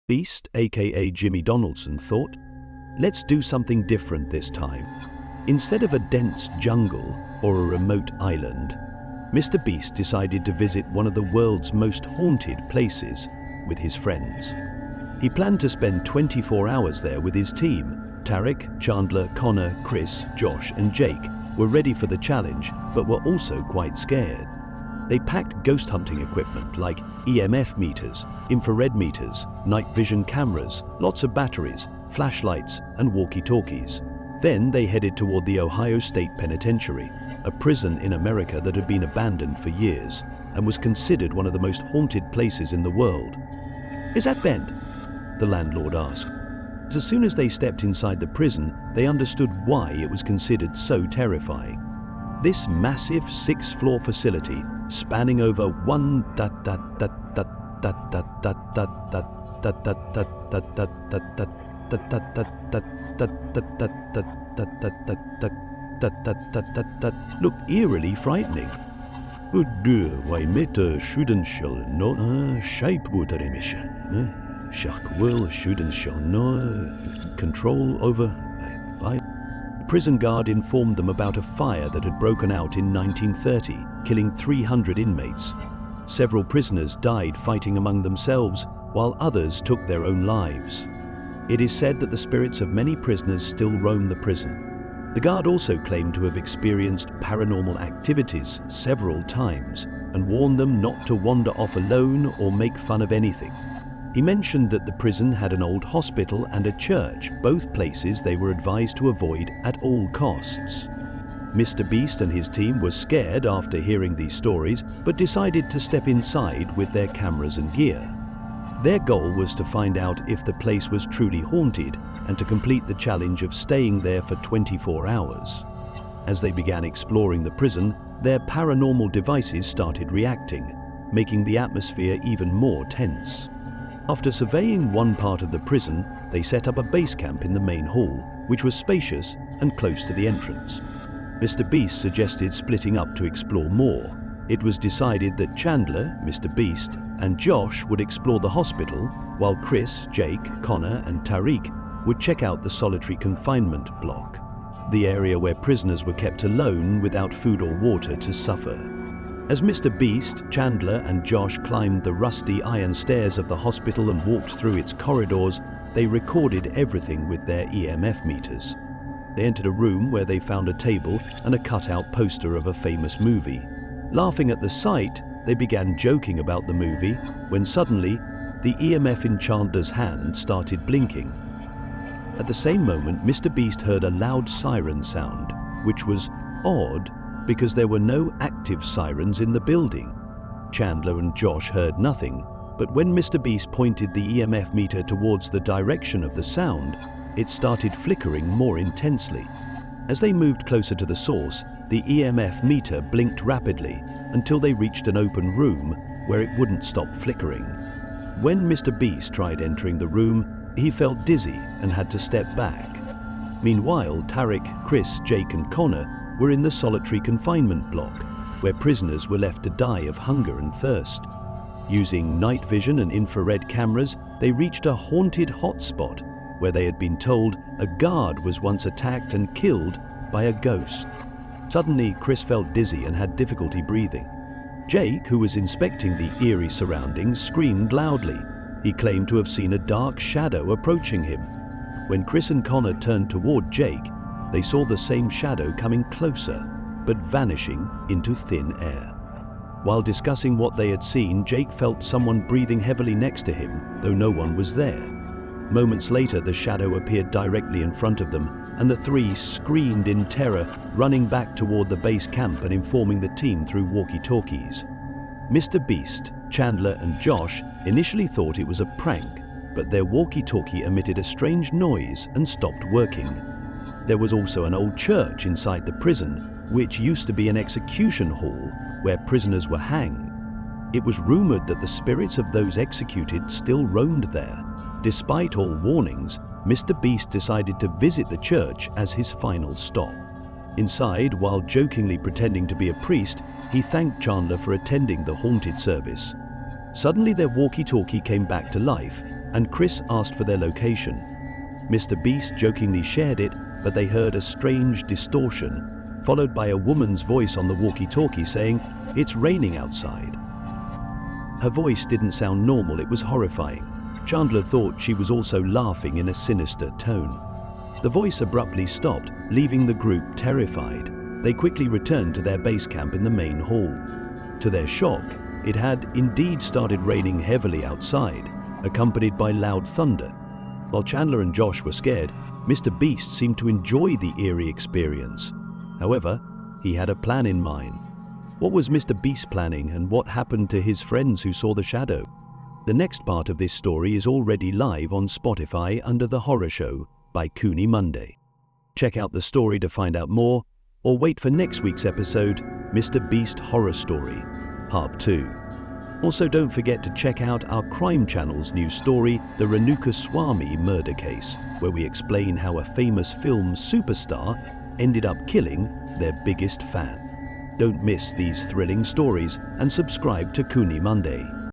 Beast, aka Jimmy Donaldson, thought, "Let's do something different this time." Instead of a dense jungle or a remote island, Mr. Beast decided to visit one of the world's most haunted places with his friends. He planned to spend 24 hours there with his team. Tarek, Chandler, Connor, Chris, Josh, and Jake were ready for the challenge, but were also quite scared. They packed ghost hunting equipment like EMF meters, infrared meters, night vision cameras, lots of batteries, flashlights, and walkie-talkies. Then they headed toward the Ohio State Penitentiary, a prison in America that had been abandoned for years and was considered one of the most haunted places in the world. "Is that Bend?" the landlord asked. As soon as they stepped inside the prison, they understood why it was considered so terrifying. This massive 6-floor facility, spanning over looked eerily frightening. Control over. The prison guard informed them about a fire that had broken out in 1930, killing 300 inmates. Several prisoners died fighting among themselves, while others took their own lives. It is said that the spirits of many prisoners still roam the prison. The guard also claimed to have experienced paranormal activities several times and warned them not to wander off alone or make fun of anything. He mentioned that the prison had an old hospital and a church, both places they were advised to avoid at all costs. Mr. Beast and his team were scared after hearing these stories, but decided to step inside with their cameras and gear. Their goal was to find out if the place was truly haunted and to complete the challenge of staying there for 24 hours. As they began exploring the prison, their paranormal devices started reacting, making the atmosphere even more tense. After surveying one part of the prison, they set up a base camp in the main hall, which was spacious and close to the entrance. Mr. Beast suggested splitting up to explore more. It was decided that Chandler, Mr. Beast, and Josh would explore the hospital, while Chris, Jake, Connor, and Tariq would check out the solitary confinement block, the area where prisoners were kept alone without food or water to suffer. As Mr. Beast, Chandler, and Josh climbed the rusty iron stairs of the hospital and walked through its corridors, they recorded everything with their EMF meters. They entered a room where they found a table and a cutout poster of a famous movie. Laughing at the sight, they began joking about the movie when suddenly the EMF in Chandler's hand started blinking. At the same moment, Mr. Beast heard a loud siren sound, which was odd because there were no active sirens in the building. Chandler and Josh heard nothing, but when Mr. Beast pointed the EMF meter towards the direction of the sound, it started flickering more intensely. As they moved closer to the source, the EMF meter blinked rapidly until they reached an open room where it wouldn't stop flickering. When Mr. Beast tried entering the room, he felt dizzy and had to step back. Meanwhile, Tarek, Chris, Jake, and Connor were in the solitary confinement block, where prisoners were left to die of hunger and thirst. Using night vision and infrared cameras, they reached a haunted hotspot where they had been told a guard was once attacked and killed by a ghost. Suddenly, Chris felt dizzy and had difficulty breathing. Jake, who was inspecting the eerie surroundings, screamed loudly. He claimed to have seen a dark shadow approaching him. When Chris and Connor turned toward Jake, they saw the same shadow coming closer, but vanishing into thin air. While discussing what they had seen, Jake felt someone breathing heavily next to him, though no one was there. Moments later, the shadow appeared directly in front of them, and the three screamed in terror, running back toward the base camp and informing the team through walkie-talkies. Mr. Beast, Chandler, and Josh initially thought it was a prank, but their walkie-talkie emitted a strange noise and stopped working. There was also an old church inside the prison, which used to be an execution hall where prisoners were hanged. It was rumored that the spirits of those executed still roamed there. Despite all warnings, Mr. Beast decided to visit the church as his final stop. Inside, while jokingly pretending to be a priest, he thanked Chandler for attending the haunted service. Suddenly their walkie-talkie came back to life, and Chris asked for their location. Mr. Beast jokingly shared it, but they heard a strange distortion, followed by a woman's voice on the walkie-talkie saying, "It's raining outside." Her voice didn't sound normal, it was horrifying. Chandler thought she was also laughing in a sinister tone. The voice abruptly stopped, leaving the group terrified. They quickly returned to their base camp in the main hall. To their shock, it had indeed started raining heavily outside, accompanied by loud thunder. While Chandler and Josh were scared, Mr. Beast seemed to enjoy the eerie experience. However, he had a plan in mind. What was Mr. Beast planning, and what happened to his friends who saw the shadow? The next part of this story is already live on Spotify under The Horror Show by Cooney Monday. Check out the story to find out more, or wait for next week's episode, Mr. Beast Horror Story, Part 2. Also, don't forget to check out our Crime Channel's new story, The Renuka Swami Murder Case, where we explain how a famous film superstar ended up killing their biggest fan. Don't miss these thrilling stories and subscribe to Cooney Monday.